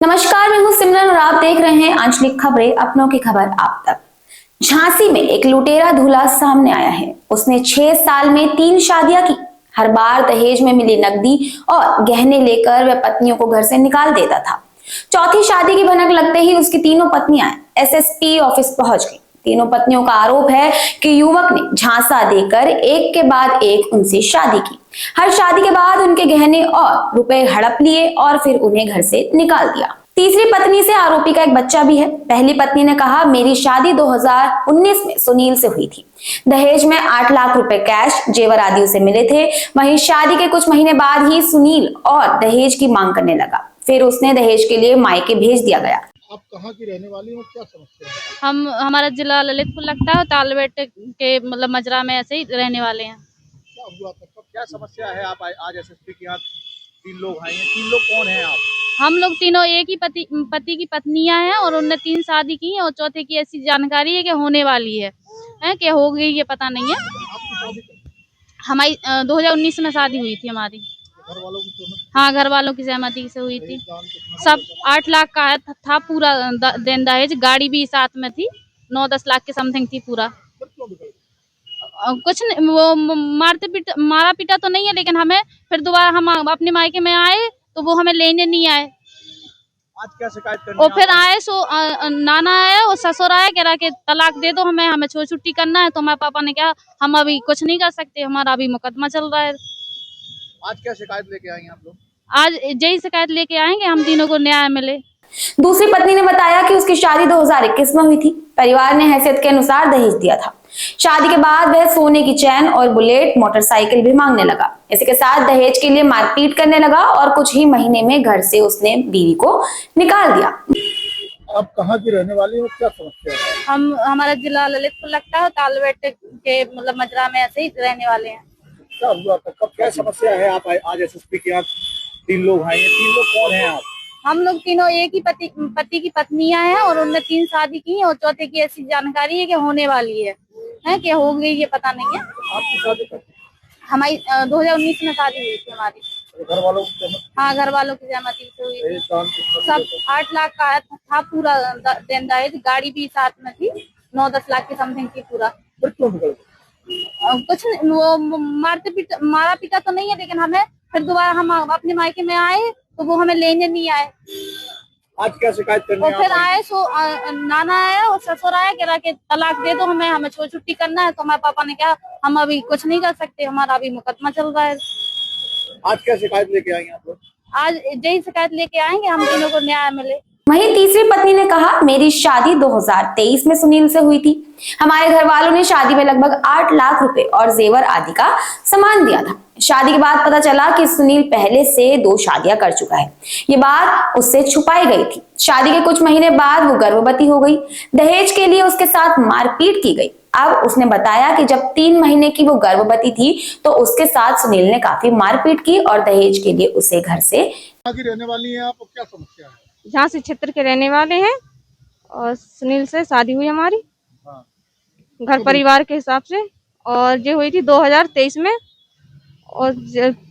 नमस्कार, मैं हूं सिमरन और आप देख रहे हैं आंचलिक खबरें, अपनों की खबर आप तक। झांसी में एक लुटेरा दूल्हा सामने आया है। उसने 6 साल में 3 शादियां की। हर बार दहेज में मिली नकदी और गहने लेकर वह पत्नियों को घर से निकाल देता था। चौथी शादी की भनक लगते ही उसकी तीनों पत्नियां एसएसपी ऑफिस पहुंच गई। तीनों पत्नियों का आरोप है कि युवक ने झांसा देकर एक के बाद एक उनसे शादी की। हर शादी के बाद उनके गहने और रुपए हड़प लिए और फिर उन्हें घर से निकाल दिया। तीसरी पत्नी से आरोपी का एक बच्चा भी है। पहली पत्नी ने कहा, मेरी शादी 2019 में सुनील से हुई थी। दहेज में 8 लाख रुपए कैश, जेवर आदि उसे मिले थे। वहीं शादी के कुछ महीने बाद ही सुनील और दहेज की मांग करने लगा। फिर उसने दहेज के लिए मायके भेज दिया गया। आप कहाँ की रहने वाली हो, क्या समस्या है? हमारा जिला ललितपुर लगता है, तालबेट के मतलब मजरा में ऐसे ही रहने वाले हैं। क्या हुआ था, कब क्या समस्या है? आप आज एसएसपी के यहाँ 3 लोग आए हैं। 3 लोग कौन हैं आप? हम लोग तीनों एक ही पति की पत्नियां हैं और उनने 3 शादी की हैं और चौथे की ऐसी जानकारी है कि होने वाली है कि हो गई ये पता नहीं है। आपकी शादी कब? हमारी 2019 में शादी हुई थी हमारी। घर वालों की सहमति? हाँ, घर वालों की सहमति से हुई थी। दान कितना सब था? 8 लाख का था पूरा देन दहेज, गाड़ी भी साथ में थी, 9-10 लाख के समथिंग थी पूरा। फिर क्यों बिगड़ गई? कुछ नहीं, वो मारा पीटा तो नहीं है, लेकिन हमें फिर दोबारा हम अपने मायके में आए तो वो हमें लेने नहीं आए। आज क्या शिकायत करनी और है फिर आप? आए सो नाना आया और ससुर आया, कह रहा कि तलाक दे दो, हमें छुट्टी करना है। तो हमारे पापा ने कहा हम अभी कुछ नहीं कर सकते, हमारा अभी मुकदमा चल रहा है। आज क्या शिकायत लेके आई हैं आप लोग? आज यही शिकायत लेके आएंगे, हम तीनों को न्याय मिले। दूसरी पत्नी ने बताया कि उसकी शादी 2021 में हुई थी। परिवार ने हैसियत के अनुसार दहेज दिया था। शादी के बाद वह सोने की चैन और बुलेट मोटरसाइकिल भी मांगने लगा। इसी के साथ दहेज के लिए मारपीट करने लगा और कुछ ही महीने में घर से उसने बीवी को निकाल दिया। आप कहाँ की रहने वाली हो, क्या समस्या है? हमारा जिला ललितपुर लगता है, तालबेट के मतलब मजरा में ऐसे ही रहने वाले हैं। क्या हुआ था, कब क्या समस्या है? आप आज एसएसपी के यहाँ 3 लोग आए हैं। 3 लोग कौन हैं आप? हम लोग तीनों एक ही पति की पत्नियां हैं और उनने 3 शादी की हैं और चौथे की ऐसी जानकारी है कि होने वाली है कि हो गई ये पता नहीं है। आपकी शादी कब? हमारी 2019 में शादी हुई थी हमारी। घर वालों की सहमति? हाँ, घर वालों की सहमति से हुई थी। दान कितना सब 8 लाख का था पूरा देन दहेज, गाड़ी भी साथ में थी, 9-10 लाख की समथिंग थी पूरा। फिर क्यों बिगड़ गई? कुछ नहीं, वो मारा पीटा तो नहीं है, लेकिन हमें फिर दोबारा हम अपने मायके में आए तो वो हमें लेने नहीं आए। आज क्या शिकायत करनी और है फिर आप? आए सो नाना आया और ससुर आया, कह रहा कि तलाक दे दो, हमें छुट्टी करना है। तो हमारे पापा ने कहा हम अभी कुछ नहीं कर सकते, हमारा अभी मुकदमा चल रहा है। आज क्या शिकायत लेके आई हैं आप लोग? आज यही शिकायत लेके आएंगे, हम तीनों को न्याय मिले। वहीं तीसरी पत्नी ने कहा, मेरी शादी 2023 में सुनील से हुई थी। हमारे घर वालों ने शादी में लगभग 8 लाख रुपए और जेवर आदि का सामान दिया था। शादी के बाद पता चला कि सुनील पहले से 2 शादियां कर चुका है। ये बात उससे छुपाई गई थी। शादी के कुछ महीने बाद वो गर्भवती हो गई। दहेज के लिए उसके साथ मारपीट की गई। अब उसने बताया कि जब 3 महीने की वो गर्भवती थी तो उसके साथ सुनील ने काफी मारपीट की और दहेज के लिए उसे घर से। कहाँ की रहने वाली हैं आप, क्या समस्या है? झांसी क्षेत्र के रहने वाले हैं और सुनील से शादी हुई हमारी। हाँ। घर परिवार के हिसाब से, और ये हुई थी 2023 में। और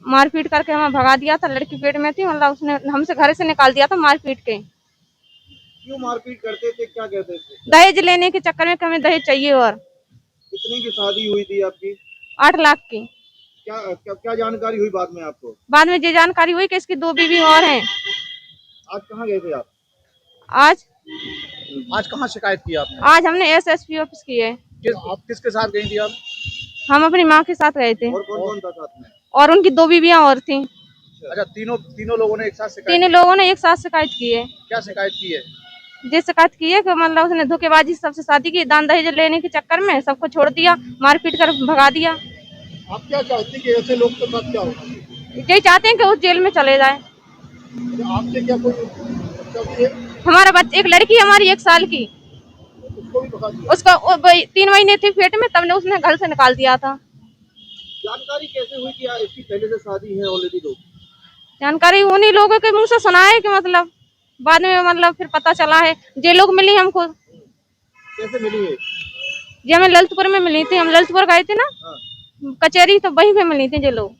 मारपीट करके हमें भगा दिया था, लड़की पेट में थी, मतलब उसने हमसे घर से निकाल दिया था मारपीट के। क्यों मारपीट करते थे, क्या कहते थे? दहेज लेने के चक्कर में कि हमें दहेज चाहिए। और कितने की शादी हुई थी आपकी? 8 लाख की। क्या जानकारी हुई बाद में आपको? बाद में ये जानकारी हुई कि इसकी 2 बीवी और हैं। आज कहाँ गए थे आप? आज आज कहाँ शिकायत की आपने? आज हमने एसएसपी ऑफिस की है। आप किसके साथ गई थी आप? हम अपनी माँ के साथ गए थे और कौन कौन था साथ में? और उनकी 2 बीवियां और थी। अच्छा, तीनों लोगों ने एक साथ शिकायत? तीनों लोगों ने एक साथ शिकायत की है। क्या शिकायत की है? ये शिकायत की है कि मतलब उसने धोखेबाजी सबसे शादी की, दान दहेज लेने के चक्कर में सबको छोड़ दिया, मारपीट कर भगा दिया। आप क्या चाहते हैं कि ऐसे लोग के साथ क्या होगा? यही चाहते हैं कि उस जेल में चले जाए। आपसे क्या कोई बच्चा भी है? हमारा बच्चा, एक लड़की है हमारी 1 साल की, उसको भी भगा दिया? उसका 3 महीने थी पेट में, तब ने उसने घर से निकाल दिया था। जानकारी कैसे हुई कि इसकी पहले से शादी है ऑलरेडी? दो जानकारी उन्हीं लोगों के मुंह से सुना है कि मतलब बाद में मतलब फिर पता चला है। ये लोग मिली हमको। कैसे मिली है? ये हमें ललितपुर में मिली थी, हम ललितपुर गए थे ना। हाँ। कचहरी, तो वहीं पे मिली थी ये लोग।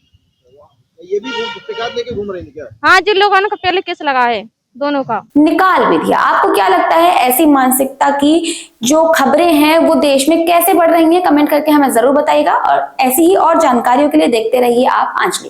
ये भी शिकायत लेके घूम रही थी क्या? हाँ, जिन लोगों ने पहले केस लगा है। दोनों का। निकाल भी दिया। आपको क्या लगता है ऐसी मानसिकता की जो खबरें हैं वो देश में कैसे बढ़ रही हैं? कमेंट करके हमें जरूर बताइएगा और ऐसी ही और जानकारियों के लिए देखते रहिए आप आंचलिक।